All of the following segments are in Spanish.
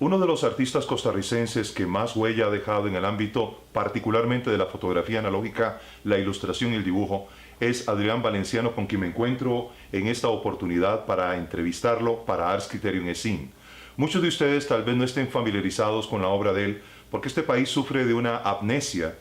Uno de los artistas costarricenses que más huella ha dejado en el ámbito, particularmente de la fotografía analógica, la ilustración y el dibujo, es Adrián Valenciano, con quien me encuentro en esta oportunidad para entrevistarlo para Ars Criterium ESIN. Muchos de ustedes tal vez no estén familiarizados con la obra de él, porque este país sufre de una amnesia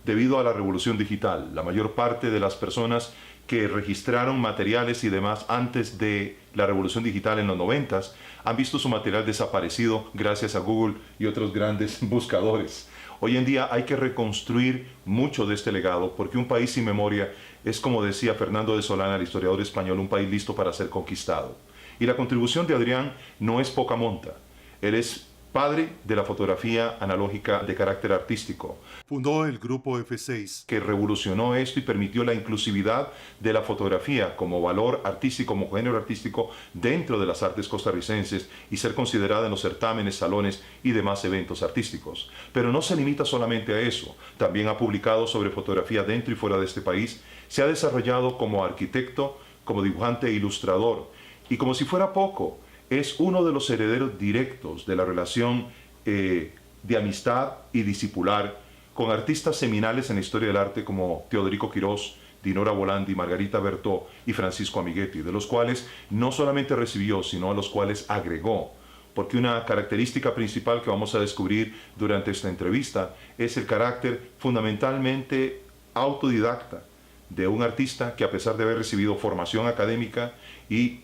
debido a la revolución digital. La mayor parte de las personas que registraron materiales y demás antes de la revolución digital en los 90s han visto su material desaparecido gracias a Google y otros grandes buscadores. Hoy en día hay que reconstruir mucho de este legado, porque un país sin memoria es, como decía Fernando de Solana, el historiador español, un país listo para ser conquistado. Y la contribución de Adrián no es poca monta. Él es padre de la fotografía analógica de carácter artístico. Fundó el grupo F6, que revolucionó esto y permitió la inclusividad de la fotografía como valor artístico, como género artístico dentro de las artes costarricenses y ser considerada en los certámenes, salones y demás eventos artísticos. Pero no se limita solamente a eso. También ha publicado sobre fotografía dentro y fuera de este país. Se ha desarrollado como arquitecto, como dibujante e ilustrador. Y como si fuera poco, es uno de los herederos directos de la relación de amistad y discipular con artistas seminales en la historia del arte como Teodorico Quirós, Dinora Volandi, Margarita Bertó y Francisco Amiguetti, de los cuales no solamente recibió, sino a los cuales agregó. Porque una característica principal que vamos a descubrir durante esta entrevista es el carácter fundamentalmente autodidacta de un artista que, a pesar de haber recibido formación académica y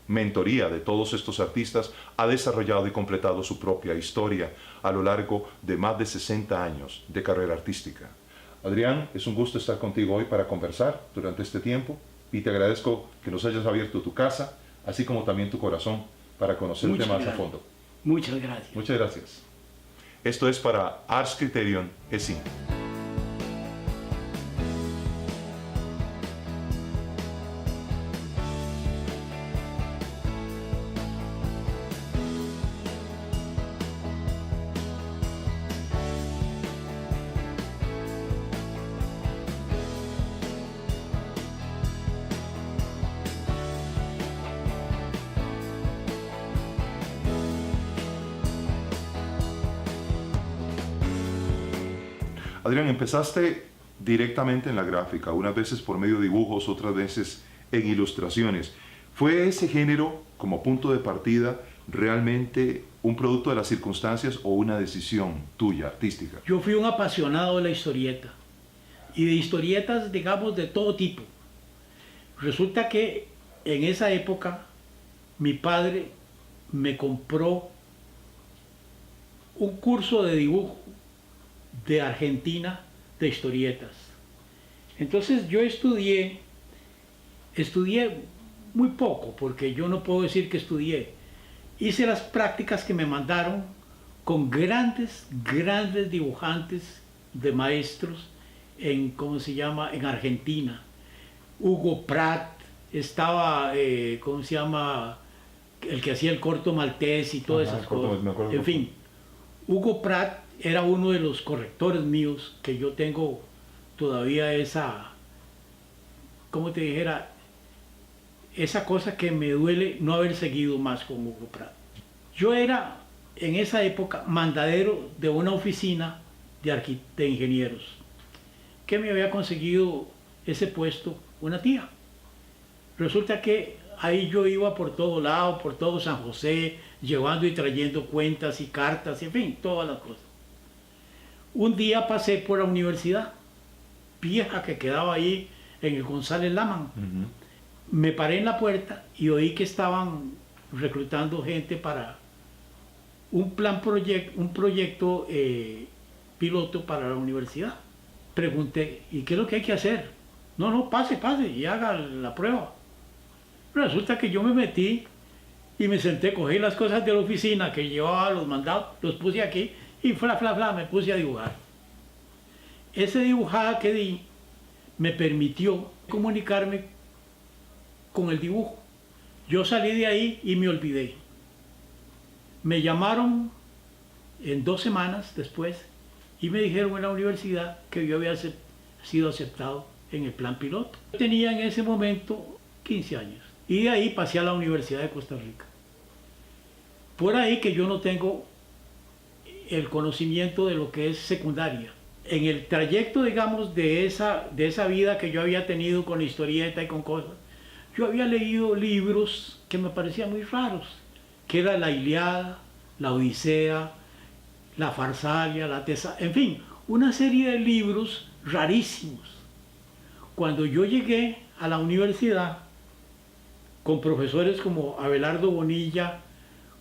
mentoría de todos estos artistas, ha desarrollado y completado su propia historia a lo largo de más de 60 años de carrera artística. Adrián, es un gusto estar contigo hoy para conversar durante este tiempo y te agradezco que nos hayas abierto tu casa, así como también tu corazón, para conocerte más a fondo. Muchas gracias. Muchas gracias. Esto es para Ars Criterium ESIN. Adrián, empezaste directamente en la gráfica, unas veces por medio de dibujos, otras veces en ilustraciones. ¿Fue ese género, como punto de partida, realmente un producto de las circunstancias o una decisión tuya, artística? Yo fui un apasionado de la historieta, y de historietas, digamos, de todo tipo. Resulta que en esa época mi padre me compró un curso de dibujo de Argentina de historietas. Entonces yo estudié muy poco, porque yo no puedo decir que estudié. Hice las prácticas que me mandaron con grandes dibujantes de maestros en, ¿cómo se llama?, en Argentina. Hugo Pratt, estaba, ¿cómo se llama?, el que hacía el corto maltés y todas esas cosas. En fin, Hugo Pratt era uno de los correctores míos, que yo tengo todavía esa, ¿cómo te dijera?, esa cosa que me duele no haber seguido más con Hugo Pratt. Yo era en esa época mandadero de una oficina de ingenieros, que me había conseguido ese puesto una tía. Resulta que ahí yo iba por todo lado, por todo San José, llevando y trayendo cuentas y cartas, en fin, todas las cosas. Un día pasé por la universidad vieja que quedaba ahí en el González Laman. Me paré en la puerta y oí que estaban reclutando gente para un proyecto piloto para la universidad. Pregunté, ¿y qué es lo que hay que hacer? No, pase y haga la prueba. Resulta que yo me metí y me senté, cogí las cosas de la oficina que llevaba los mandados, los puse aquí y me puse a dibujar. Esa dibujada que di me permitió comunicarme con el dibujo. Yo salí de ahí y me olvidé. Me llamaron en 2 semanas después y me dijeron en la universidad que yo había sido aceptado en el plan piloto. Yo tenía en ese momento 15 años y de ahí pasé a la Universidad de Costa Rica. Por ahí que yo no tengo el conocimiento de lo que es secundaria. En el trayecto, digamos, de esa vida que yo había tenido con la historieta y con cosas, yo había leído libros que me parecían muy raros, que era la Ilíada, la Odisea, la Farsalia, la Tesalia, en fin, una serie de libros rarísimos. Cuando yo llegué a la universidad, con profesores como Abelardo Bonilla,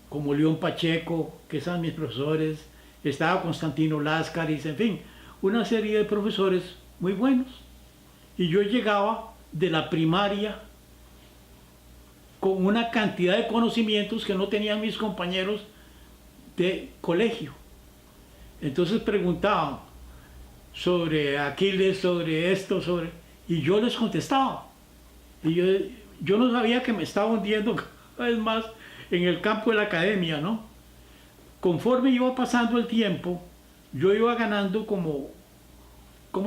como León Pacheco, que son mis profesores, estaba Constantino Láscaris, en fin, una serie de profesores muy buenos. Y yo llegaba de la primaria con una cantidad de conocimientos que no tenían mis compañeros de colegio. Entonces preguntaban sobre Aquiles, sobre esto, y yo les contestaba. Y yo no sabía que me estaba hundiendo cada vez más en el campo de la academia, ¿no? Conforme iba pasando el tiempo, yo iba ganando como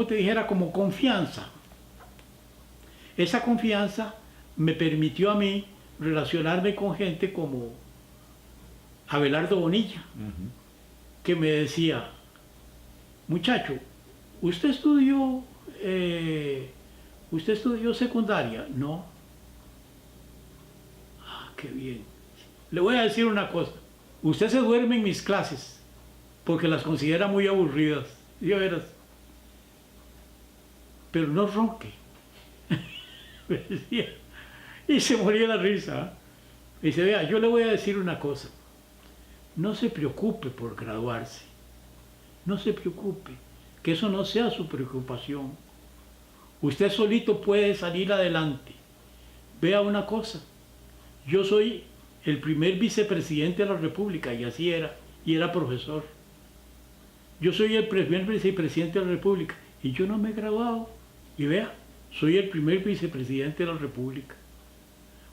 te dijera, como confianza. Esa confianza me permitió a mí relacionarme con gente como Abelardo Bonilla, que me decía, muchacho, ¿usted estudió secundaria? No. Ah, qué bien. Le voy a decir una cosa, usted se duerme en mis clases porque las considera muy aburridas. Y yo verás, pero no ronque. Me decía, y se moría la risa. Me dice, vea, yo le voy a decir una cosa, no se preocupe por graduarse, no se preocupe, que eso no sea su preocupación. Usted solito puede salir adelante. Vea una cosa, yo soy el primer vicepresidente de la República, y así era, y era profesor. Yo soy el primer vicepresidente de la República, y yo no me he graduado. Y vea, soy el primer vicepresidente de la República.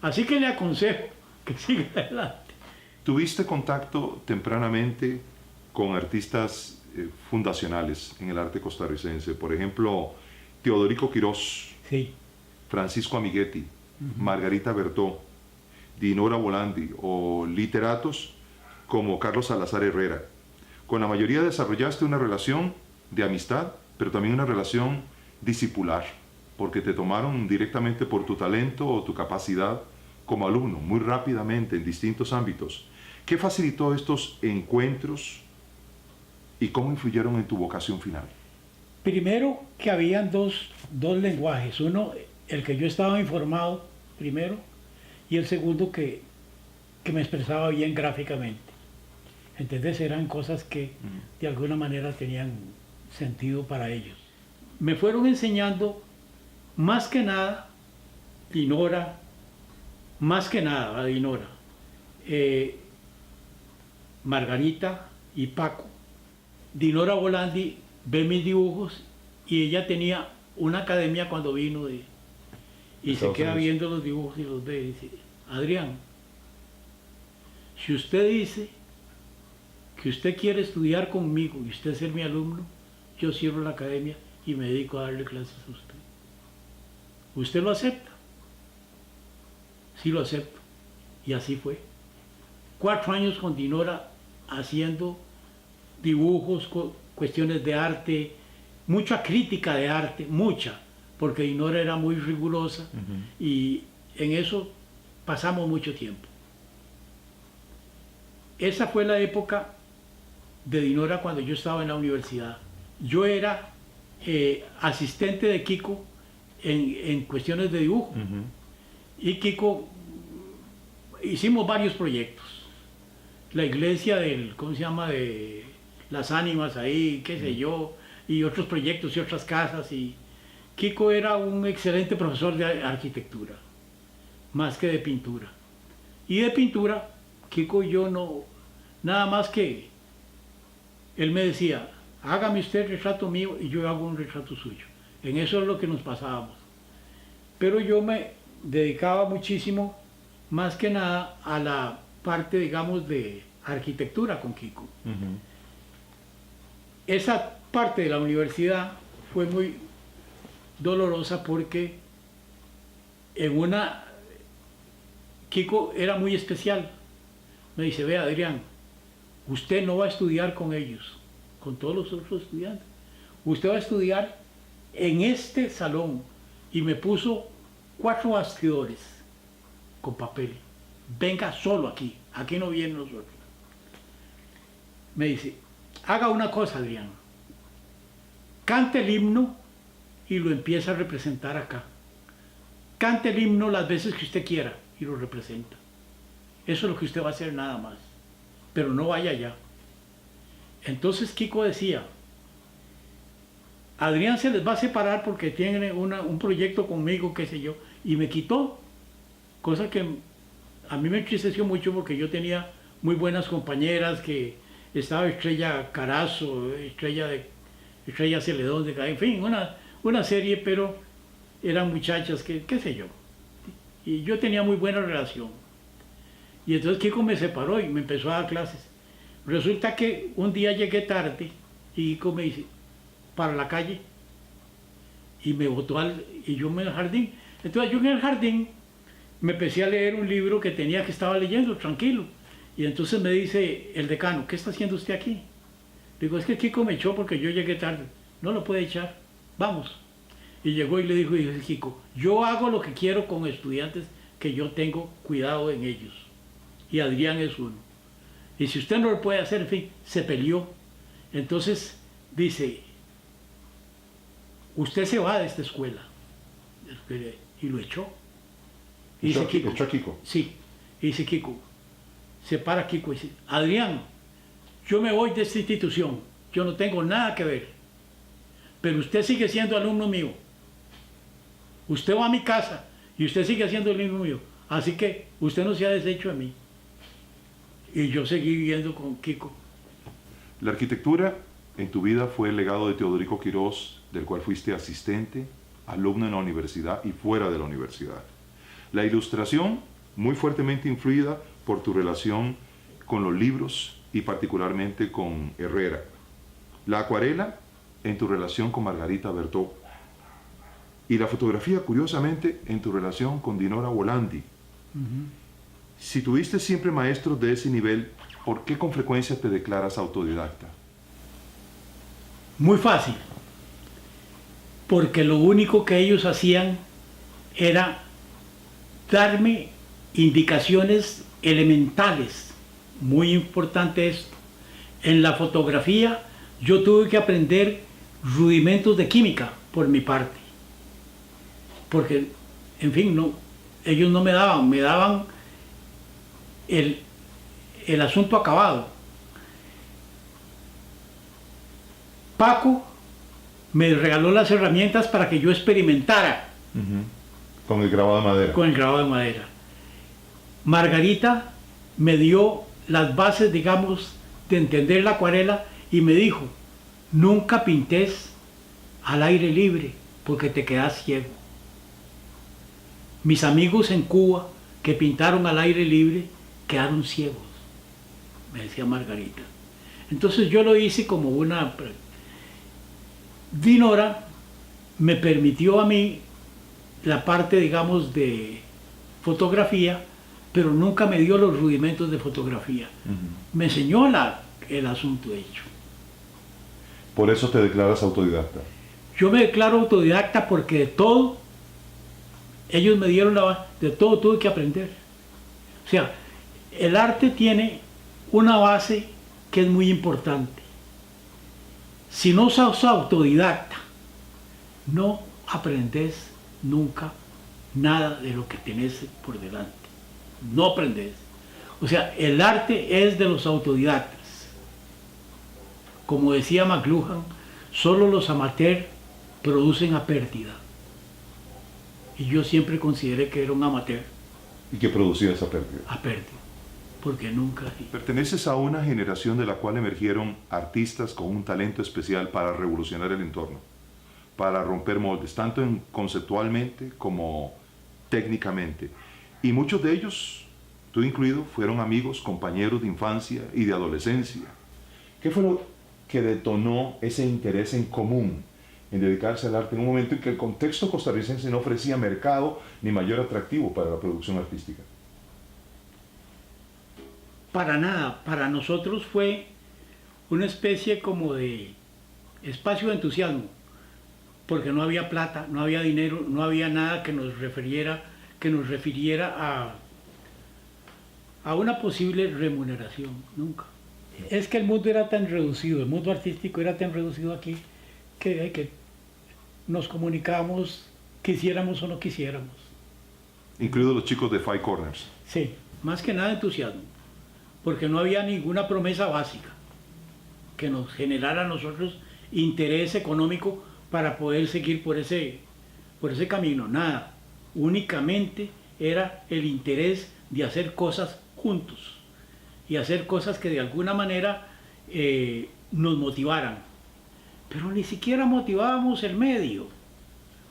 Así que le aconsejo que siga adelante. ¿Tuviste contacto tempranamente con artistas fundacionales en el arte costarricense? Por ejemplo, Teodorico Quirós, sí, Francisco Amiguetti, Margarita Bertó, Dinora Volandi, o literatos como Carlos Salazar Herrera. Con la mayoría desarrollaste una relación de amistad, pero también una relación discipular, porque te tomaron directamente por tu talento o tu capacidad como alumno, muy rápidamente en distintos ámbitos. ¿Qué facilitó estos encuentros y cómo influyeron en tu vocación final? Primero que habían dos lenguajes, uno el que yo estaba informado primero y el segundo que me expresaba bien gráficamente. Entonces eran cosas que de alguna manera tenían sentido para ellos. Me fueron enseñando más que nada Dinora, Margarita y Paco. Dinora Volandi ve mis dibujos y ella tenía una academia cuando vino y se queda viendo los dibujos y los ve y dice, Adrián, si usted dice que usted quiere estudiar conmigo y usted ser mi alumno, yo cierro la academia y me dedico a darle clases a usted. ¿Usted lo acepta? Sí, lo acepto. Y así fue. 4 años con Dinora haciendo dibujos, cuestiones de arte, mucha crítica de arte, mucha, porque Dinora era muy rigurosa y en eso pasamos mucho tiempo. Esa fue la época de Dinora cuando yo estaba en la universidad. Yo era asistente de Kiko en cuestiones de dibujo. Y Kiko, hicimos varios proyectos. la iglesia del, ¿cómo se llama? De las ánimas ahí, qué sé yo, y otros proyectos y otras casas. Y Kiko era un excelente profesor de arquitectura, más que de pintura. Y de pintura, Kiko y yo no, nada más que él me decía, hágame usted el retrato mío y yo hago un retrato suyo. En eso es lo que nos pasábamos. Pero yo me dedicaba muchísimo, más que nada, a la parte, digamos, de arquitectura con Kiko. Ujú. Esa parte de la universidad fue muy dolorosa porque Kiko era muy especial. Me dice, vea Adrián, usted no va a estudiar con ellos, con todos los otros estudiantes. Usted va a estudiar en este salón. Y me puso 4 bastidores con papel. Venga solo aquí, aquí no vienen nosotros. Me dice, haga una cosa, Adrián. Cante el himno y lo empieza a representar acá. Cante el himno las veces que usted quiera y lo representa. Eso es lo que usted va a hacer nada más. Pero no vaya allá. Entonces Kiko decía, Adrián se les va a separar porque tiene un proyecto conmigo, qué sé yo, y me quitó, cosa que a mí me entristeció mucho porque yo tenía muy buenas compañeras, que estaba Estrella Carazo, Estrella Celedón, en fin, una serie, pero eran muchachas que, qué sé yo, y yo tenía muy buena relación. Y entonces Kiko me separó y me empezó a dar clases. Resulta que un día llegué tarde y Kiko me dice, para la calle, y me botó y yo me en el jardín. Entonces yo en el jardín me empecé a leer un libro que estaba leyendo, tranquilo. Y entonces me dice el decano, ¿qué está haciendo usted aquí? Digo, es que Kiko me echó porque yo llegué tarde. No lo puede echar, vamos. Y llegó y le dijo, Kiko, yo hago lo que quiero con estudiantes que yo tengo cuidado en ellos. Y Adrián es uno. Y si usted no lo puede hacer, en fin, se peleó. Entonces dice, usted se va de esta escuela. Y lo echó. Y dice Kiko, ¿Echó a Kiko? sí. Y dice Kiko, se para Kiko y dice, Adrián, yo me voy de esta institución. Yo no tengo nada que ver. Pero usted sigue siendo alumno mío. Usted va a mi casa y usted sigue siendo alumno mío. Así que usted no se ha deshecho de mí. Y yo seguí viviendo con Kiko. La arquitectura en tu vida fue el legado de Teodorico Quirós, del cual fuiste asistente, alumno en la universidad y fuera de la universidad. La ilustración, muy fuertemente influida por tu relación con los libros y particularmente con Herrera. La acuarela, en tu relación con Margarita Bertó. Y la fotografía, curiosamente, en tu relación con Dinora Volandi. Si tuviste siempre maestros de ese nivel, ¿por qué con frecuencia te declaras autodidacta? Muy fácil. Porque lo único que ellos hacían era darme indicaciones elementales. Muy importante esto. En la fotografía yo tuve que aprender rudimentos de química por mi parte. Porque, en fin, no, ellos no me daban el asunto acabado. Paco me regaló las herramientas para que yo experimentara. Con el grabado de madera. Con el grabado de madera. Margarita me dio las bases, digamos, de entender la acuarela y me dijo, nunca pintes al aire libre porque te quedas ciego. Mis amigos en Cuba que pintaron al aire libre quedaron ciegos, me decía Margarita. Entonces yo lo hice como una... Dinora me permitió a mí la parte, digamos, de fotografía, pero nunca me dio los rudimentos de fotografía. Me enseñó el asunto hecho. Por eso te declaras autodidacta. Yo me declaro autodidacta porque de todo, ellos me dieron de todo tuve que aprender. O sea, el arte tiene una base que es muy importante. Si no sos autodidacta, no aprendes nunca nada de lo que tenés por delante. No aprendes. O sea, el arte es de los autodidactas. Como decía McLuhan, solo los amateurs producen a pérdida. Y yo siempre consideré que era un amateur. ¿Y que producía esa pérdida? A pérdida. Porque nunca... Perteneces a una generación de la cual emergieron artistas con un talento especial para revolucionar el entorno, para romper moldes, tanto conceptualmente como técnicamente. Y muchos de ellos, tú incluido, fueron amigos, compañeros de infancia y de adolescencia. ¿Qué fue lo que detonó ese interés en común en dedicarse al arte en un momento en que el contexto costarricense no ofrecía mercado ni mayor atractivo para la producción artística? Para nada, para nosotros fue una especie como de espacio de entusiasmo, porque no había plata, no había dinero, no había nada que nos refiriera a una posible remuneración, nunca. Es que el mundo era tan reducido, el mundo artístico era tan reducido aquí, que nos comunicábamos, quisiéramos o no quisiéramos. Incluidos los chicos de Five Corners. Sí, más que nada entusiasmo, porque no había ninguna promesa básica que nos generara a nosotros interés económico para poder seguir por ese camino, nada. Únicamente era el interés de hacer cosas juntos y hacer cosas que de alguna manera nos motivaran. Pero ni siquiera motivábamos el medio,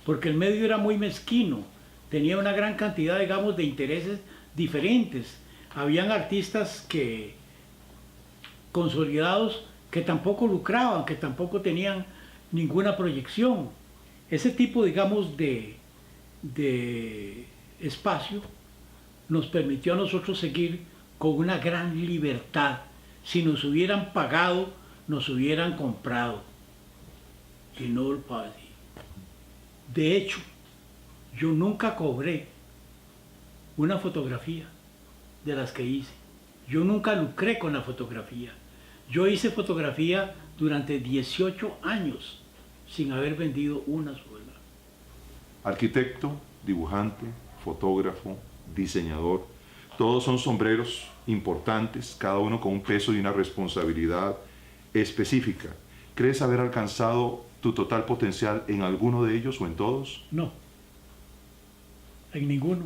porque el medio era muy mezquino, tenía una gran cantidad, digamos, de intereses diferentes. Habían artistas consolidados que tampoco lucraban, que tampoco tenían ninguna proyección. Ese tipo, digamos, de espacio nos permitió a nosotros seguir con una gran libertad. Si nos hubieran pagado, nos hubieran comprado. Y no lo pagué. De hecho, yo nunca cobré una fotografía de las que hice. Yo nunca lucré con la fotografía. Yo hice fotografía durante 18 años sin haber vendido una sola. Arquitecto, dibujante, fotógrafo, diseñador, todos son sombreros importantes, cada uno con un peso y una responsabilidad específica. ¿Crees haber alcanzado tu total potencial en alguno de ellos o en todos? No, en ninguno.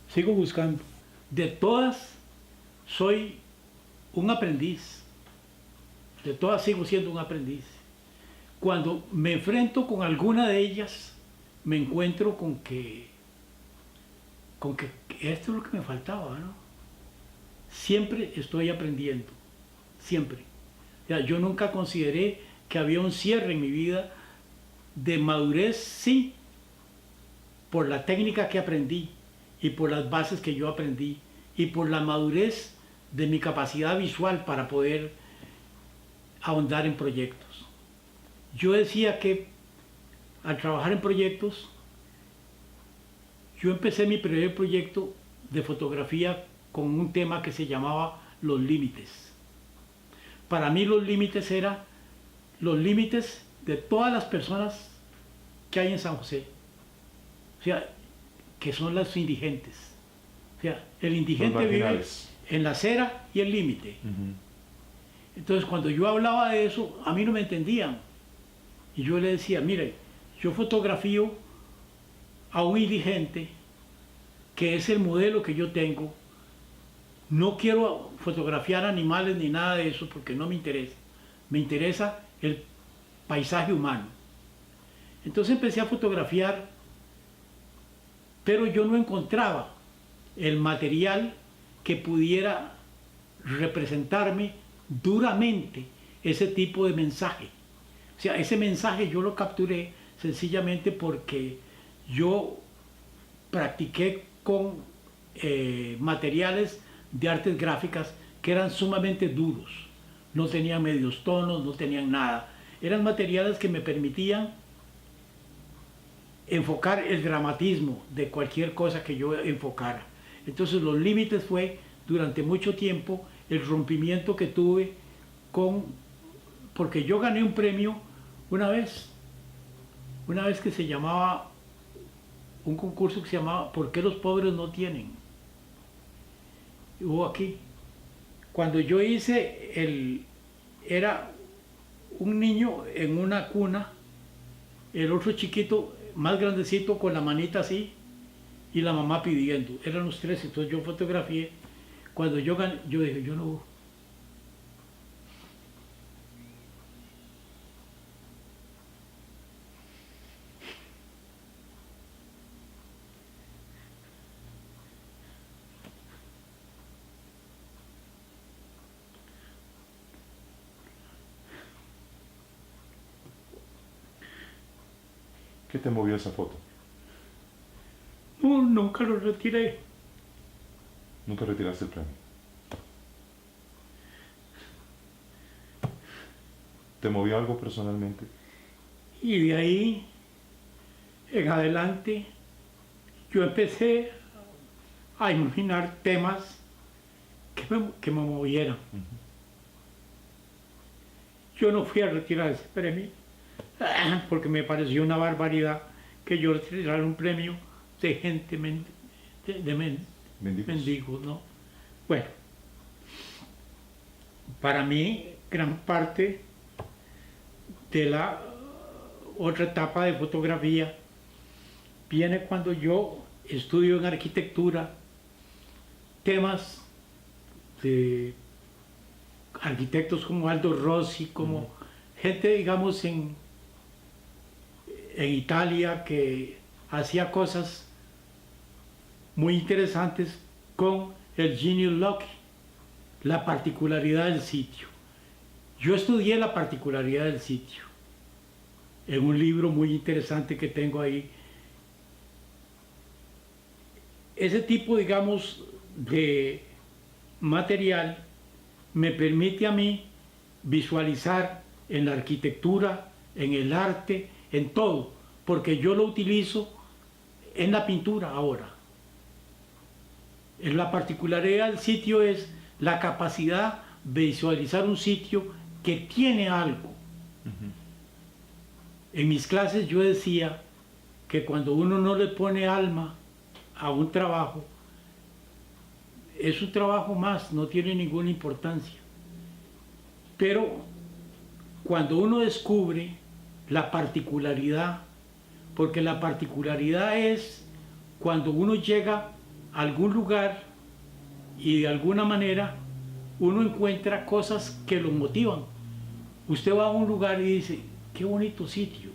Sigo buscando. De todas soy un aprendiz. De todas sigo siendo un aprendiz. Cuando me enfrento con alguna de ellas, me encuentro con que esto es lo que me faltaba, ¿no? Siempre estoy aprendiendo, siempre. O sea, yo nunca consideré que había un cierre en mi vida de madurez, sí, por la técnica que aprendí y por las bases que yo aprendí y por la madurez de mi capacidad visual para poder ahondar en proyectos. Yo decía que al trabajar en proyectos, yo empecé mi primer proyecto de fotografía con un tema que se llamaba los límites. Para mí los límites eran los límites de todas las personas que hay en San José. O sea, que son los indigentes. O sea, el indigente vive en la acera y el límite. Entonces, cuando yo hablaba de eso, a mí no me entendían. Y yo le decía, mire, yo fotografío a un indigente, que es el modelo que yo tengo. No quiero fotografiar animales ni nada de eso porque no me interesa. Me interesa el paisaje humano. Entonces empecé a fotografiar, pero yo no encontraba el material que pudiera representarme duramente ese tipo de mensaje. O sea, ese mensaje yo lo capturé sencillamente porque yo practiqué con materiales de artes gráficas que eran sumamente duros. No tenían medios tonos, no tenían nada. Eran materiales que me permitían enfocar el dramatismo de cualquier cosa que yo enfocara. Entonces los límites fue durante mucho tiempo el rompimiento que tuve porque yo gané un premio una vez que se llamaba, un concurso que se llamaba ¿Por qué los pobres no tienen? hubo aquí. Cuando yo hice era un niño en una cuna, el otro chiquito, más grandecito, con la manita así, y la mamá pidiendo. Eran los tres, entonces yo fotografié. Cuando yo gané, yo dije, yo no. ¿Qué te movió esa foto? No, nunca lo retiré. Nunca retiraste el premio. ¿Te movió algo personalmente? Y de ahí en adelante yo empecé a imaginar temas que me movieran. Yo no fui a retirar ese premio porque me pareció una barbaridad que yo retirara un premio de gente mendigos, ¿no? Bueno, para mí gran parte de la otra etapa de fotografía viene cuando yo estudio en arquitectura temas de arquitectos como Aldo Rossi, como gente, digamos, en Italia, que hacía cosas muy interesantes con el genius loci, la particularidad del sitio. Yo estudié la particularidad del sitio en un libro muy interesante que tengo ahí. Ese tipo, digamos, de material me permite a mí visualizar en la arquitectura, en el arte, en todo, porque yo lo utilizo en la pintura ahora. En la particularidad del sitio es la capacidad de visualizar un sitio que tiene algo. En mis clases yo decía que cuando uno no le pone alma a un trabajo, es un trabajo más, no tiene ninguna importancia. Pero cuando uno descubre la particularidad, porque la particularidad es cuando uno llega a algún lugar y de alguna manera uno encuentra cosas que lo motivan. Usted va a un lugar y dice, qué bonito sitio.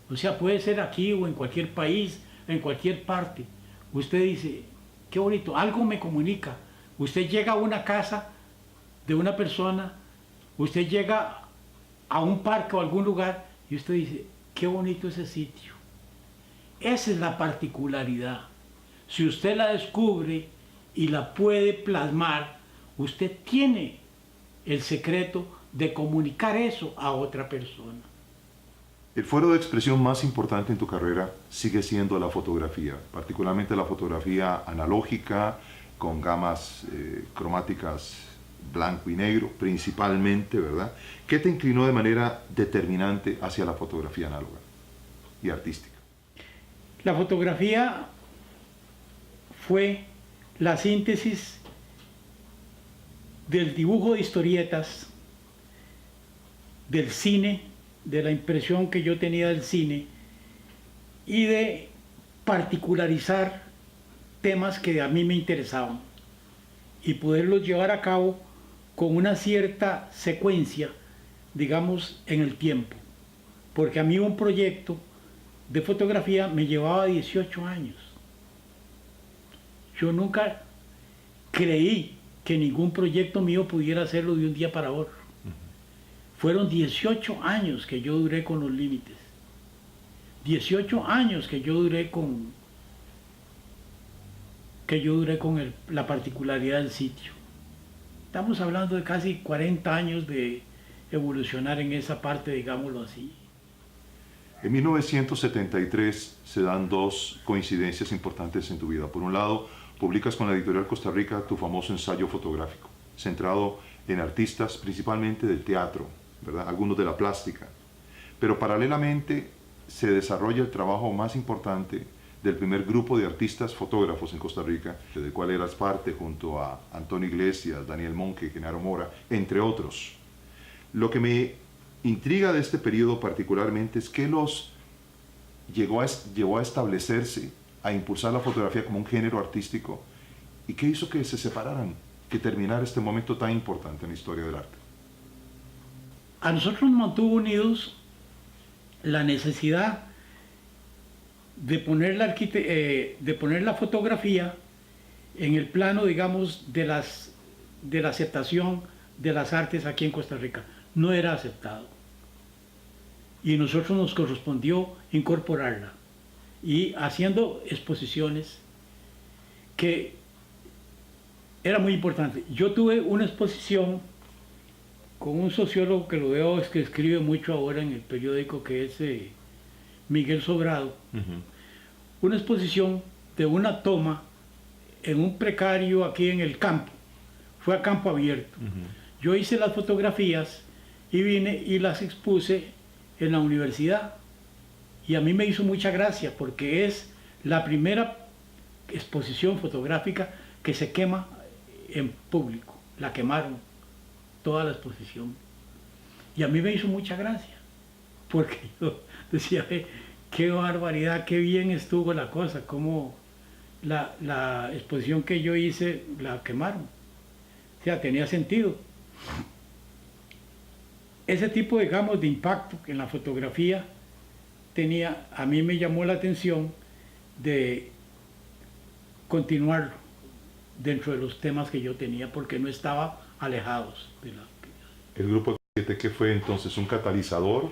O sea, puede ser aquí o en cualquier país, en cualquier parte. Usted dice, qué bonito, algo me comunica. Usted llega a una casa de una persona, usted llega a un parque o a algún lugar y usted dice, qué bonito ese sitio. Esa es la particularidad. Si usted la descubre y la puede plasmar, usted tiene el secreto de comunicar eso a otra persona. El fuero de expresión más importante en tu carrera sigue siendo la fotografía, particularmente la fotografía analógica, con gamas cromáticas blanco y negro, principalmente, ¿verdad? ¿Qué te inclinó de manera determinante hacia la fotografía análoga y artística? La fotografía fue la síntesis del dibujo de historietas, del cine, de la impresión que yo tenía del cine y de particularizar temas que a mí me interesaban y poderlos llevar a cabo con una cierta secuencia, digamos, en el tiempo. Porque a mí un proyecto de fotografía me llevaba 18 años. Yo nunca creí que ningún proyecto mío pudiera hacerlo de un día para otro. Fueron 18 años que yo duré con los límites. 18 años que yo duré con la particularidad del sitio. Estamos hablando de casi 40 años de evolucionar en esa parte, digámoslo así. En 1973 se dan dos coincidencias importantes en tu vida. Por un lado, publicas con la editorial Costa Rica tu famoso ensayo fotográfico, centrado en artistas principalmente del teatro, ¿verdad? Algunos de la plástica. Pero paralelamente se desarrolla el trabajo más importante del primer grupo de artistas fotógrafos en Costa Rica, del cual eras parte junto a Antonio Iglesias, Daniel Monge, Genaro Mora, entre otros. Lo que me intriga de este periodo particularmente es que los llevó a establecerse, a impulsar la fotografía como un género artístico, y qué hizo que se separaran, que terminara este momento tan importante en la historia del arte. A nosotros nos mantuvo unidos la necesidad de poner la fotografía en el plano, digamos, de la aceptación de las artes aquí en Costa Rica. No era aceptado. Y nosotros nos correspondió incorporarla. Y haciendo exposiciones que era muy importante. Yo tuve una exposición con un sociólogo que lo veo, es que escribe mucho ahora en el periódico, que es Miguel Sobrado. Una exposición de una toma en un precario aquí en el campo. Fue a campo abierto. Yo hice las fotografías y vine y las expuse en la universidad. Y a mí me hizo mucha gracia porque es la primera exposición fotográfica que se quema en público. La quemaron, toda la exposición. Y a mí me hizo mucha gracia porque yo decía, qué barbaridad, qué bien estuvo la cosa, cómo la exposición que yo hice la quemaron. O sea, tenía sentido. Ese tipo, digamos, de impacto en la fotografía a mí me llamó la atención de continuarlo dentro de los temas que yo tenía, porque no estaba alejados de la... El grupo 7, que fue entonces un catalizador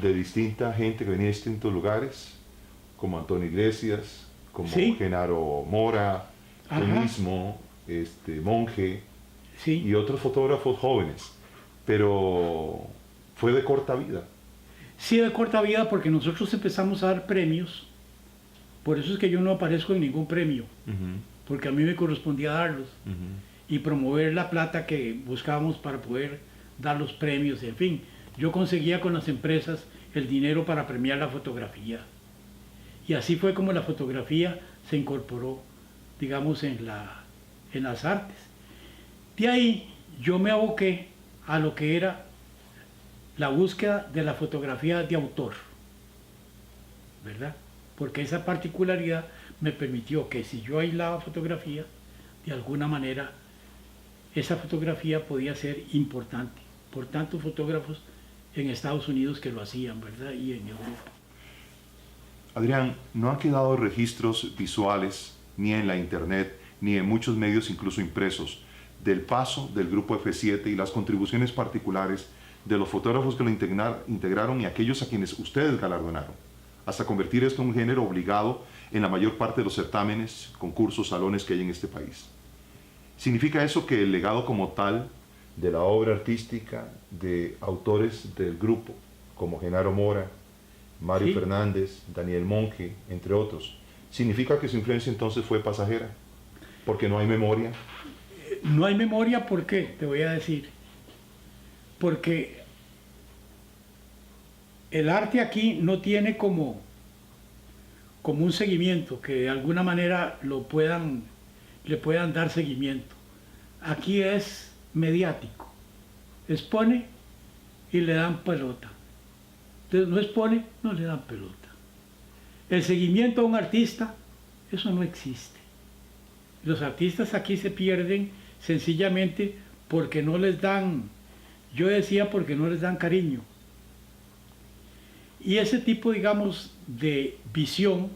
de distinta gente que venía de distintos lugares, como Antonio Iglesias, como Sí. Genaro Mora, tú mismo, Monge, Sí. y otros fotógrafos jóvenes, pero fue de corta vida. Sí, de corta vida, porque nosotros empezamos a dar premios. Por eso es que yo no aparezco en ningún premio, porque a mí me correspondía darlos y promover la plata que buscábamos para poder dar los premios, en fin. Yo conseguía con las empresas el dinero para premiar la fotografía. Y así fue como la fotografía se incorporó, digamos, en las artes. De ahí yo me aboqué a lo que era la búsqueda de la fotografía de autor, ¿verdad? Porque esa particularidad me permitió que si yo aislaba fotografía, de alguna manera esa fotografía podía ser importante por tantos fotógrafos en Estados Unidos que lo hacían, ¿verdad? Y en Europa. Adrián, no han quedado registros visuales ni en la internet ni en muchos medios, incluso impresos, del paso del grupo F7 y las contribuciones particulares de los fotógrafos que lo integraron y aquellos a quienes ustedes galardonaron, hasta convertir esto en un género obligado en la mayor parte de los certámenes, concursos, salones que hay en este país. ¿Significa eso que el legado como tal de la obra artística de autores del grupo, como Genaro Mora, Mario Fernández, Daniel Monge, entre otros, significa que su influencia entonces fue pasajera? ¿Porque no hay memoria? No hay memoria, ¿por qué? Te voy a decir. Porque el arte aquí no tiene como un seguimiento, que de alguna manera le puedan dar seguimiento. Aquí es mediático. Expone y le dan pelota. Entonces no expone, no le dan pelota. El seguimiento a un artista, eso no existe. Los artistas aquí se pierden sencillamente porque no les dan, yo decía, porque no les dan cariño. Y ese tipo, digamos, de visión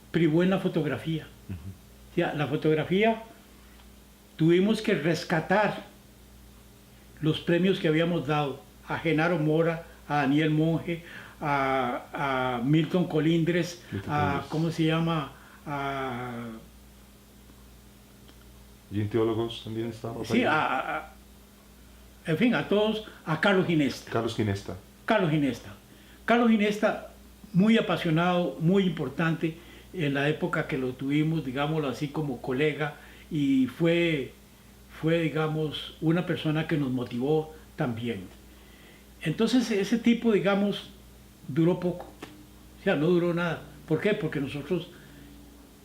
privó en la fotografía. O sea, la fotografía tuvimos que rescatar los premios que habíamos dado a Genaro Mora, a Daniel Monge, a Milton Colindres, ¿cómo se llama? ¿Y en teólogos también estaba? Sí, en fin, a todos, a Carlos Ginesta. Carlos Ginesta. Carlos Ginesta. Carlos Ginesta, muy apasionado, muy importante en la época que lo tuvimos, digámoslo así, como colega, y fue, digamos, una persona que nos motivó también. Entonces, ese tipo, digamos, duró poco. O sea, no duró nada. ¿Por qué? Porque nosotros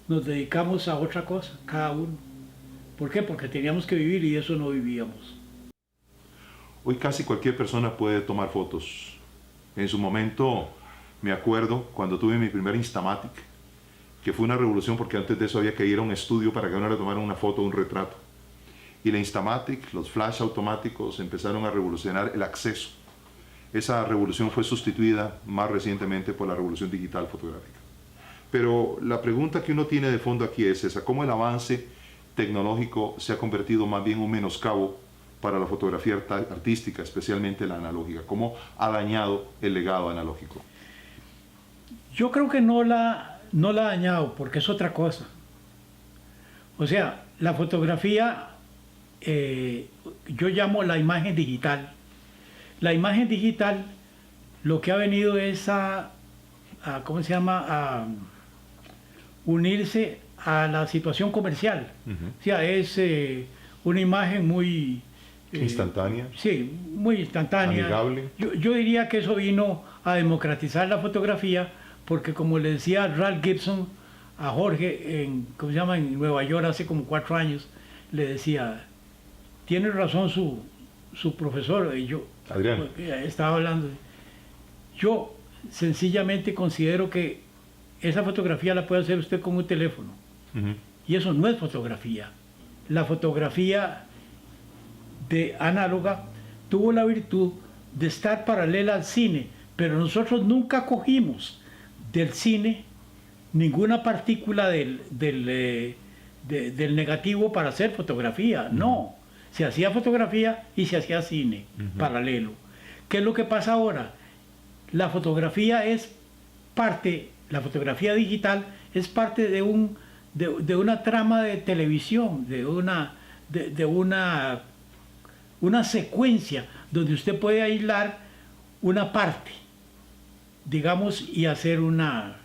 nos dedicamos a otra cosa, cada uno. ¿Por qué? Porque teníamos que vivir y de eso no vivíamos. Hoy casi cualquier persona puede tomar fotos. En su momento, me acuerdo cuando tuve mi primer Instamatic, que fue una revolución porque antes de eso había que ir a un estudio para que uno le tomara una foto o un retrato. Y la Instamatic, los flash automáticos empezaron a revolucionar el acceso. Esa revolución fue sustituida más recientemente por la revolución digital fotográfica. Pero la pregunta que uno tiene de fondo aquí es esa: ¿cómo el avance tecnológico se ha convertido más bien en un menoscabo para la fotografía artística, especialmente la analógica? ¿Cómo ha dañado el legado analógico? Yo creo que no la ha dañado, porque es otra cosa. O sea, la fotografía, yo llamo la imagen digital. La imagen digital lo que ha venido es ¿cómo se llama? A unirse a la situación comercial. O sea, es una imagen muy... Instantánea. Sí, muy instantánea. Amigable. Yo diría que eso vino a democratizar la fotografía, porque como le decía Ralph Gibson a Jorge, ¿cómo se llama? En Nueva York hace como 4 años, le decía, tiene razón su profesor, y yo Adrián. estaba hablando. Yo sencillamente considero que esa fotografía la puede hacer usted con un teléfono. Y eso no es fotografía. La fotografía de análoga tuvo la virtud de estar paralela al cine, pero nosotros nunca cogimos del cine ninguna partícula del negativo para hacer fotografía. No, se hacía fotografía y se hacía cine paralelo. ¿Qué es lo que pasa ahora? La fotografía es parte, la fotografía digital es parte de una trama de televisión, de una secuencia donde usted puede aislar una parte, digamos, y hacer una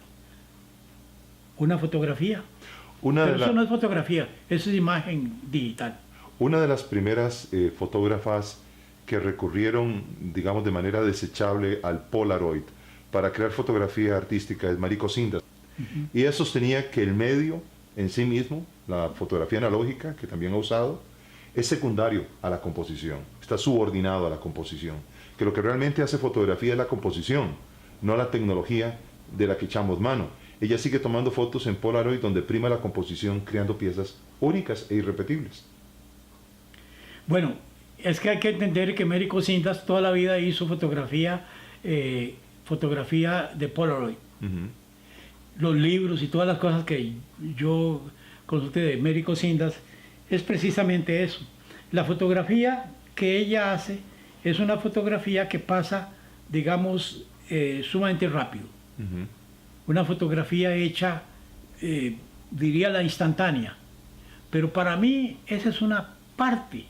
fotografía. Pero eso no es fotografía, eso es imagen digital. Una de las primeras fotógrafas que recurrieron, digamos, de manera desechable al Polaroid para crear fotografía artística es Mariko Cindas. Y ella sostenía que el medio en sí mismo, la fotografía analógica, que también ha usado, es secundario a la composición, está subordinado a la composición, que lo que realmente hace fotografía es la composición, no la tecnología de la que echamos mano. Ella sigue tomando fotos en Polaroid donde prima la composición, creando piezas únicas e irrepetibles. Bueno, es que hay que entender que Mariko Cindas toda la vida hizo fotografía de Polaroid. Los libros y todas las cosas que yo consulté de Mariko Cindas es precisamente eso. La fotografía que ella hace es una fotografía que pasa, digamos, sumamente rápido. Una fotografía hecha, diría la instantánea. Pero para mí esa es una parte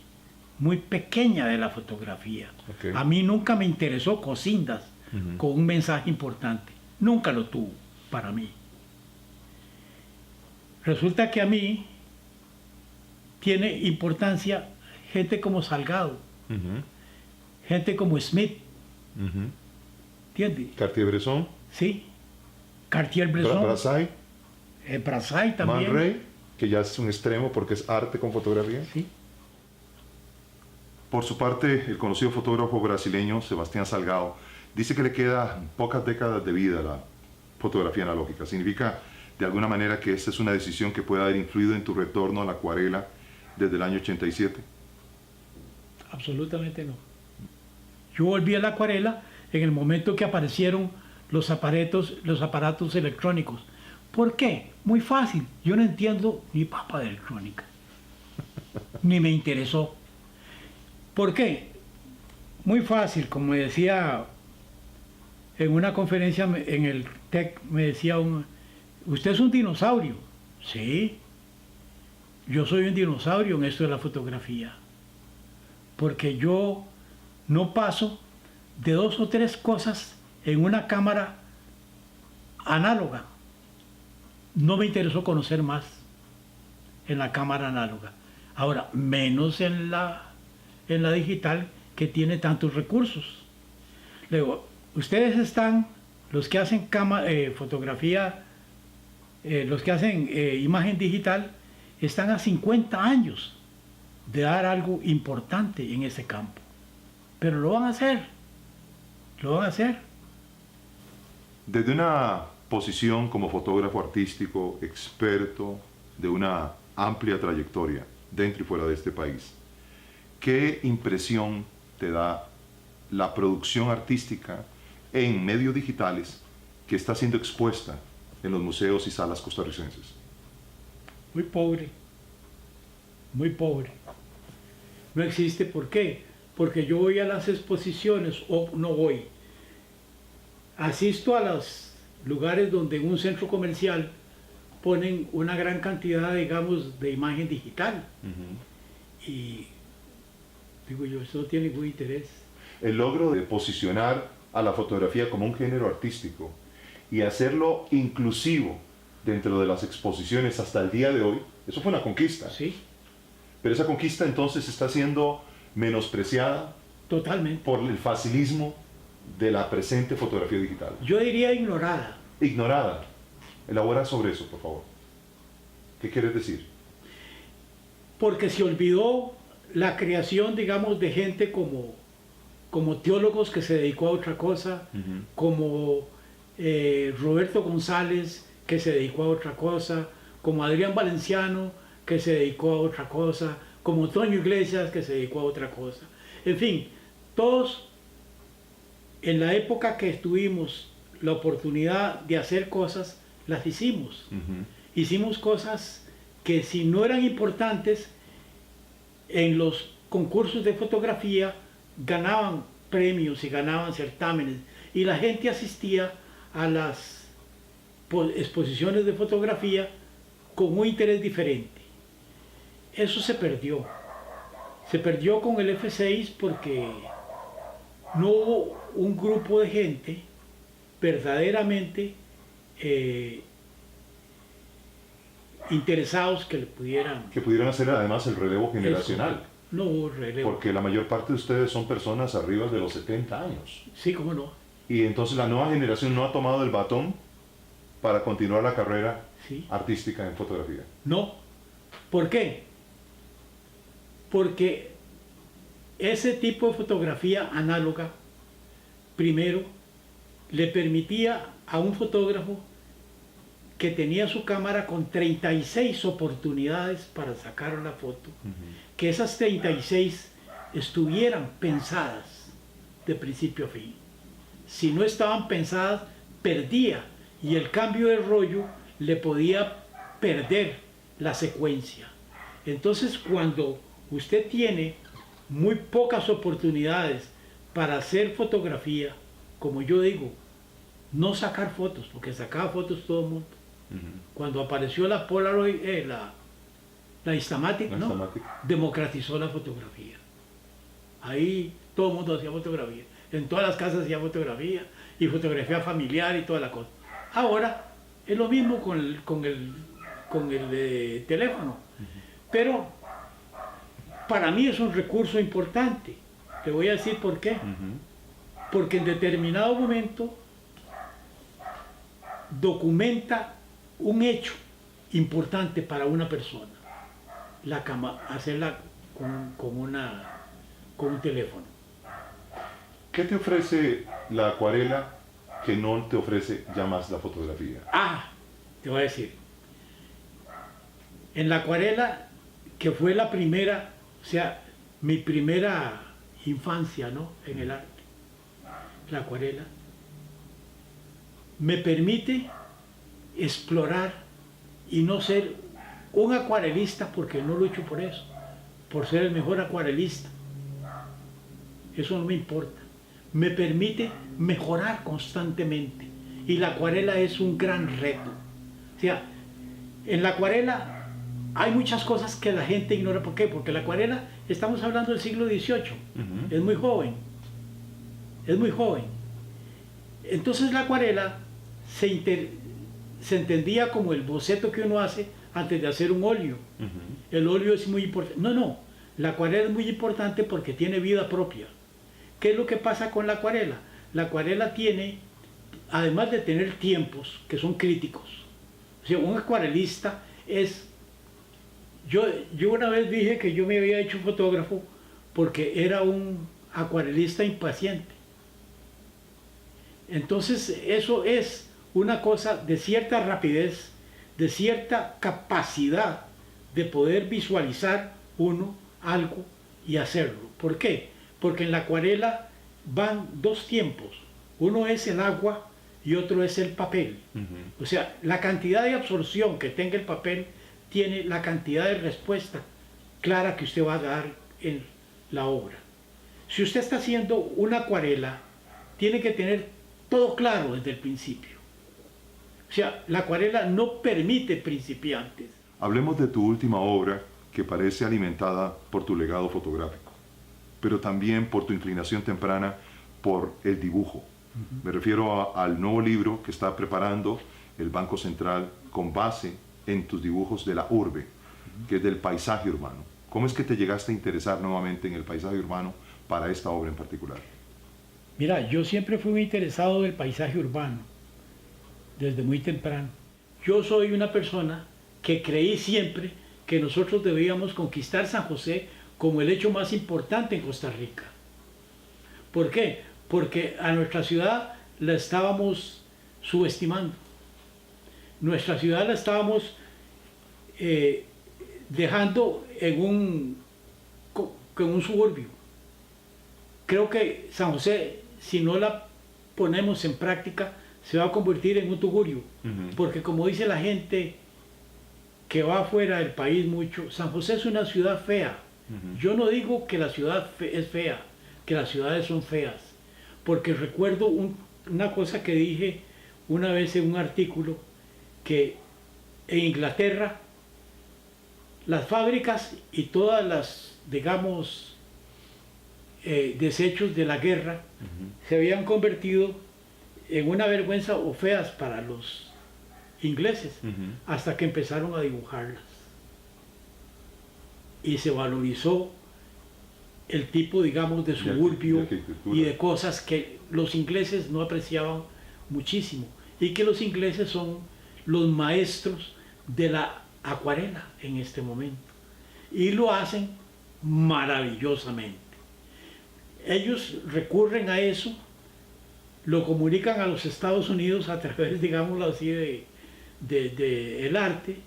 muy pequeña de la fotografía. A mí nunca me interesó Cocindas con un mensaje importante. Nunca lo tuvo para mí. Resulta que a mí tiene importancia gente como Salgado, gente como Smith, ¿entiendes? Cartier-Bresson. Sí, Cartier-Bresson. Brassai. Brassai también. Man Ray, que ya es un extremo porque es arte con fotografía. Sí. Por su parte, el conocido fotógrafo brasileño Sebastián Salgado dice que le quedan pocas décadas de vida a la fotografía analógica. Significa de alguna manera que esta es una decisión que puede haber influido en tu retorno a la acuarela desde el año 87. Absolutamente no. Yo volví a la acuarela en el momento que aparecieron los aparatos electrónicos. ¿Por qué? Muy fácil. Yo no entiendo ni papa de electrónica. Ni me interesó. ¿Por qué? Muy fácil. Como me decía en una conferencia en el TEC, me decía usted es un dinosaurio. Sí. Yo soy un dinosaurio en esto de la fotografía. Porque yo no paso de 2 o 3 cosas en una cámara análoga. No me interesó conocer más en la cámara análoga. Ahora, menos en la digital, que tiene tantos recursos. Luego, ustedes están, los que hacen fotografía los que hacen imagen digital, están a 50 años de dar algo importante en ese campo. Pero lo van a hacer, lo van a hacer. Desde una posición como fotógrafo artístico, experto de una amplia trayectoria dentro y fuera de este país, ¿qué impresión te da la producción artística en medios digitales que está siendo expuesta en los museos y salas costarricenses? Muy pobre, muy pobre. No existe. ¿Por qué? Porque yo voy a las exposiciones, o no voy, asisto a los lugares donde en un centro comercial ponen una gran cantidad, digamos, de imagen digital. Y digo yo, eso no tiene ningún interés. El logro de posicionar a la fotografía como un género artístico y hacerlo inclusivo dentro de las exposiciones hasta el día de hoy, eso fue una conquista. Sí. Pero esa conquista entonces está siendo menospreciada Totalmente. por el facilismo de la presente fotografía digital. Yo diría ignorada. Ignorada. Elabora sobre eso, por favor. ¿Qué quieres decir? Porque se olvidó la creación, digamos, de gente como teólogos que se dedicó a otra cosa, como Roberto González, que se dedicó a otra cosa, como Adrián Valenciano, que se dedicó a otra cosa, como Toño Iglesias, que se dedicó a otra cosa. En fin, todos en la época que tuvimos la oportunidad de hacer cosas, las hicimos. Hicimos cosas que si no eran importantes, en los concursos de fotografía ganaban premios y ganaban certámenes. Y la gente asistía a las exposiciones de fotografía con un interés diferente. Eso se perdió. Se perdió con el F6 porque no hubo un grupo de gente verdaderamente interesados que le pudieran... Que pudieran hacer además el relevo generacional. Eso. No hubo relevo. Porque la mayor parte de ustedes son personas arriba de los 70 años. Sí, cómo no. Y entonces la nueva generación no ha tomado el batón para continuar la carrera artística en fotografía. No. ¿Por qué? Porque ese tipo de fotografía análoga, primero, le permitía a un fotógrafo que tenía su cámara con 36 oportunidades para sacar la foto, que esas 36 estuvieran pensadas de principio a fin. Si no estaban pensadas, perdía, y el cambio de rollo le podía perder la secuencia. Entonces, cuando usted tiene muy pocas oportunidades para hacer fotografía, como yo digo, no sacar fotos, porque sacaba fotos todo el mundo. Cuando apareció la Polaroid, la Instamatic, ¿no? Instamatic. Democratizó la fotografía. Ahí todo el mundo hacía fotografía. En todas las casas hacía fotografía, y fotografía familiar y toda la cosa. Ahora es lo mismo con el teléfono. Pero para mí es un recurso importante. Te voy a decir por qué. Porque en determinado momento documenta un hecho importante para una persona. Hacerla con un teléfono. ¿Qué te ofrece la acuarela que no te ofrece ya más la fotografía? Te voy a decir. En la acuarela, que fue la primera, o sea, mi primera infancia, ¿no?, en el arte, la acuarela, me permite explorar y no ser un acuarelista, porque no lucho por eso, por ser el mejor acuarelista. Eso no me importa. Me permite mejorar constantemente, y la acuarela es un gran reto. O sea, en la acuarela hay muchas cosas que la gente ignora. ¿Por qué? Porque la acuarela, estamos hablando del siglo XVIII, es muy joven, es muy joven. Entonces la acuarela se entendía como el boceto que uno hace antes de hacer un óleo. El óleo es muy importante. No, la acuarela es muy importante porque tiene vida propia. ¿Qué es lo que pasa con la acuarela? La acuarela tiene, además de tener tiempos que son críticos, O sea, un acuarelista es... Yo una vez dije que yo me había hecho fotógrafo porque era un acuarelista impaciente. Entonces eso es una cosa de cierta rapidez, de cierta capacidad de poder visualizar uno algo y hacerlo. ¿Por qué? Porque en la acuarela van dos tiempos. Uno es el agua y otro es el papel. O sea, la cantidad de absorción que tenga el papel tiene la cantidad de respuesta clara que usted va a dar en la obra. Si usted está haciendo una acuarela, tiene que tener todo claro desde el principio. O sea, la acuarela no permite principiantes. Hablemos de tu última obra, que parece alimentada por tu legado fotográfico, pero también por tu inclinación temprana por el dibujo. Me refiero al nuevo libro que está preparando el Banco Central con base en tus dibujos de la urbe, que es del paisaje urbano. ¿Cómo es que te llegaste a interesar nuevamente en el paisaje urbano para esta obra en particular? Mira, yo siempre fui muy interesado del paisaje urbano, desde muy temprano. Yo soy una persona que creí siempre que nosotros debíamos conquistar San José como el hecho más importante en Costa Rica. ¿Por qué? Porque a nuestra ciudad la estábamos subestimando. Nuestra ciudad la estábamos dejando en un suburbio. Creo que San José, si no la ponemos en práctica, se va a convertir en un tugurio. Porque como dice la gente que va afuera del país mucho, San José es una ciudad fea. Yo no digo que la ciudad es fea, que las ciudades son feas. Porque recuerdo una cosa que dije una vez en un artículo, que en Inglaterra las fábricas y todas las, digamos, desechos de la guerra se habían convertido en una vergüenza o feas para los ingleses, hasta que empezaron a dibujarlas. Y se valorizó el tipo, digamos, de suburbio y de cosas que los ingleses no apreciaban muchísimo, y que los ingleses son los maestros de la acuarela en este momento, y lo hacen maravillosamente. Ellos recurren a eso, lo comunican a los Estados Unidos a través, digámoslo así, de el arte,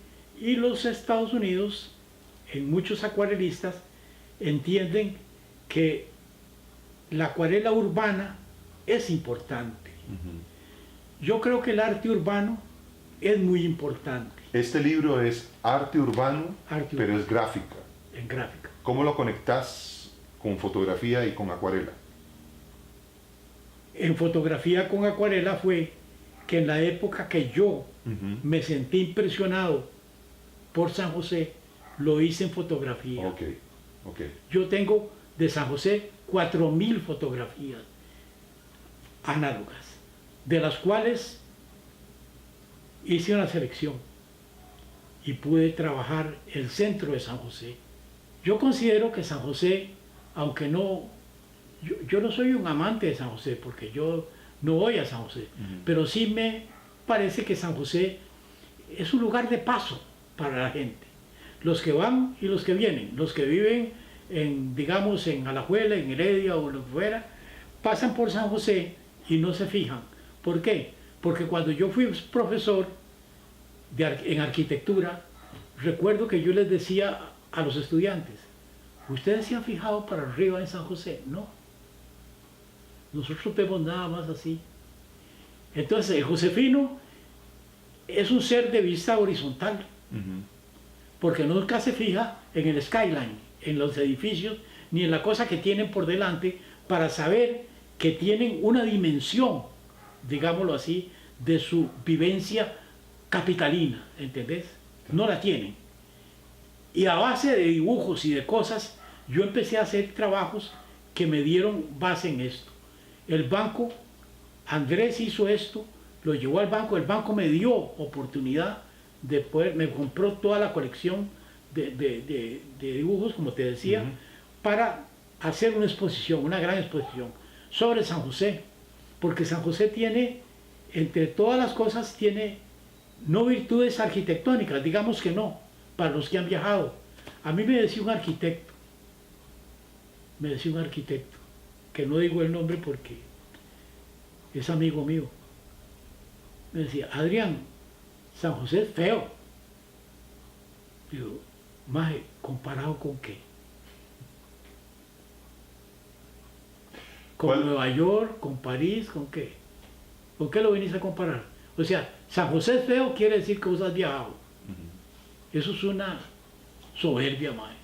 y los Estados Unidos, en muchos acuarelistas, entienden que la acuarela urbana es importante. Yo creo que el arte urbano es muy importante. Este libro es arte urbano, pero es gráfica. En gráfica. ¿Cómo lo conectas con fotografía y con acuarela? En fotografía con acuarela fue que en la época que yo me sentí impresionado por San José, lo hice en fotografía. Yo tengo de San José 4000 fotografías análogas, de las cuales hice una selección y pude trabajar el centro de San José. Yo considero que San José, aunque yo no soy un amante de San José, porque yo no voy a San José, pero sí me parece que San José es un lugar de paso para la gente. Los que van y los que vienen, los que viven digamos, en Alajuela, en Heredia o lo que fuera, pasan por San José y no se fijan. ¿Por qué? Porque cuando yo fui profesor en arquitectura, recuerdo que yo les decía a los estudiantes: ¿ustedes se han fijado para arriba en San José? No. Nosotros vemos nada más así. Entonces, el josefino es un ser de vista horizontal, porque nunca se fija en el skyline, en los edificios, ni en la cosa que tienen por delante, para saber que tienen una dimensión, digámoslo así, de su vivencia capitalina, ¿entendés? No la tienen. Y a base de dibujos y de cosas, yo empecé a hacer trabajos que me dieron base en esto. El banco, Andrés hizo esto, lo llevó al banco, el banco me dio oportunidad de poder, me compró toda la colección de dibujos, como te decía, para hacer una exposición, una gran exposición sobre San José, porque San José tiene, entre todas las cosas, tiene no virtudes arquitectónicas, digamos que no, para los que han viajado. A mí me decía un arquitecto, que no digo el nombre porque es amigo mío, me decía, Adrián, San José es feo. Digo, maje, ¿comparado con qué? ¿Con Nueva York? ¿Con París? ¿Con qué? ¿Con qué lo venís a comparar? O sea, San José es feo quiere decir que vos has viajado. Eso es una soberbia, maje.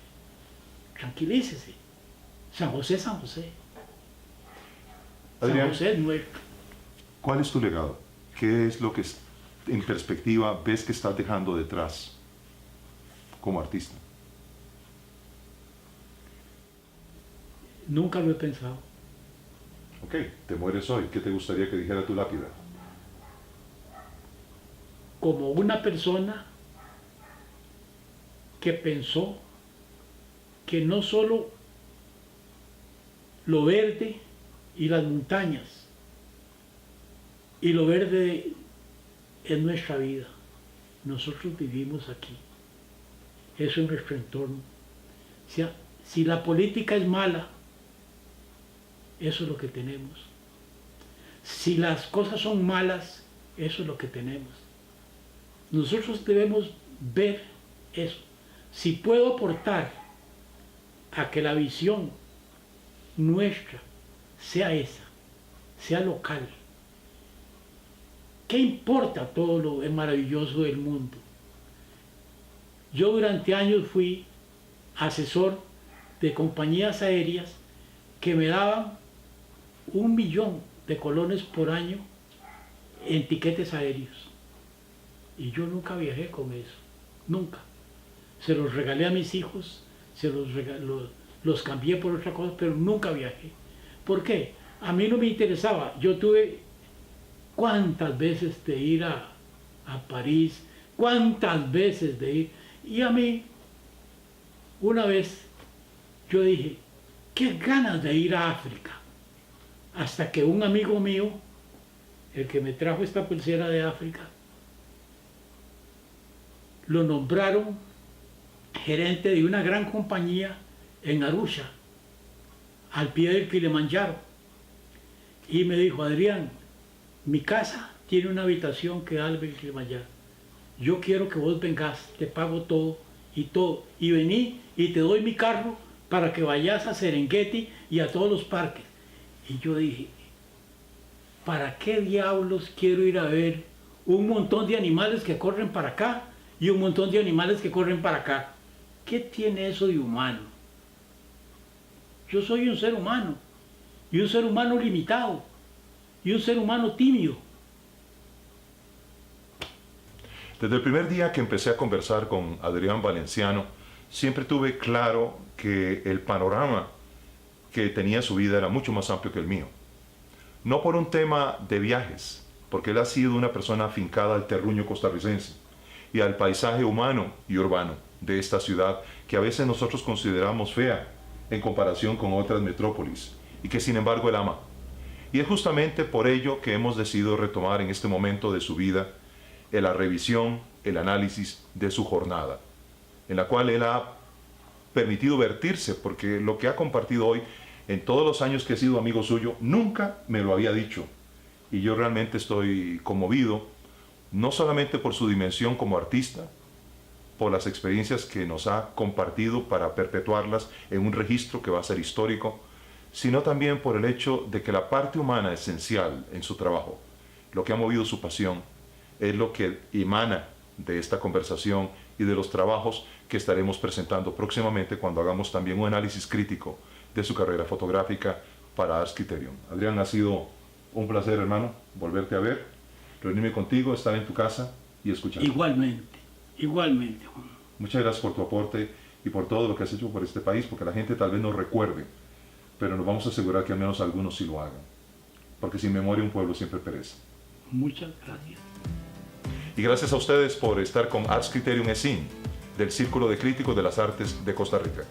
Tranquilícese. San José es San José. Adrián, San José es nuestro. ¿cuál es tu legado? ¿Qué es lo que en perspectiva ves que estás dejando detrás como artista? Nunca lo he pensado. Ok, te mueres hoy. ¿Qué te gustaría que dijera tu lápida? Como una persona que pensó que no solo lo verde y las montañas y lo verde es nuestra vida. Nosotros vivimos aquí. Eso es nuestro entorno. O sea, si la política es mala, eso es lo que tenemos. Si las cosas son malas, eso es lo que tenemos. Nosotros debemos ver eso. Si puedo aportar a que la visión nuestra sea esa, sea local, ¿qué importa todo lo maravilloso del mundo? Yo durante años fui asesor de compañías aéreas que me daban 1 millón de colones por año en tiquetes aéreos. Y yo nunca viajé con eso, nunca. Se los regalé a mis hijos, los cambié por otra cosa, pero nunca viajé. ¿Por qué? A mí no me interesaba. Yo tuve cuántas veces de ir a París, cuántas veces de ir. Y a mí, una vez, yo dije, qué ganas de ir a África. Hasta que un amigo mío, el que me trajo esta pulsera de África, lo nombraron gerente de una gran compañía en Arusha, al pie del Kilimanjaro. Y me dijo, Adrián, mi casa tiene una habitación que da al Kilimanjaro. Yo quiero que vos vengas, te pago todo, y vení y te doy mi carro para que vayas a Serengeti y a todos los parques. Y yo dije, ¿para qué diablos quiero ir a ver un montón de animales que corren para acá y un montón de animales que corren para acá? ¿Qué tiene eso de humano? Yo soy un ser humano, y un ser humano limitado, y un ser humano tímido. Desde el primer día que empecé a conversar con Adrián Valenciano, siempre tuve claro que el panorama que tenía su vida era mucho más amplio que el mío. No por un tema de viajes, porque él ha sido una persona afincada al terruño costarricense y al paisaje humano y urbano de esta ciudad que a veces nosotros consideramos fea en comparación con otras metrópolis y que sin embargo él ama. Y es justamente por ello que hemos decidido retomar en este momento de su vida la revisión, el análisis de su jornada, en la cual él ha permitido vertirse, porque lo que ha compartido hoy, en todos los años que he sido amigo suyo, nunca me lo había dicho. Y yo realmente estoy conmovido, no solamente por su dimensión como artista, por las experiencias que nos ha compartido para perpetuarlas en un registro que va a ser histórico, sino también por el hecho de que la parte humana esencial en su trabajo, lo que ha movido su pasión, es lo que emana de esta conversación y de los trabajos que estaremos presentando próximamente cuando hagamos también un análisis crítico de su carrera fotográfica para Ars Criterion. Adrián, ha sido un placer, hermano, volverte a ver, reunirme contigo, estar en tu casa y escuchar. Igualmente, igualmente, Juan. Muchas gracias por tu aporte y por todo lo que has hecho por este país, porque la gente tal vez no recuerde, pero nos vamos a asegurar que al menos algunos sí lo hagan, porque sin memoria un pueblo siempre perece. Muchas gracias. Y gracias a ustedes por estar con Ars Criterion ESIN, del Círculo de Críticos de las Artes de Costa Rica.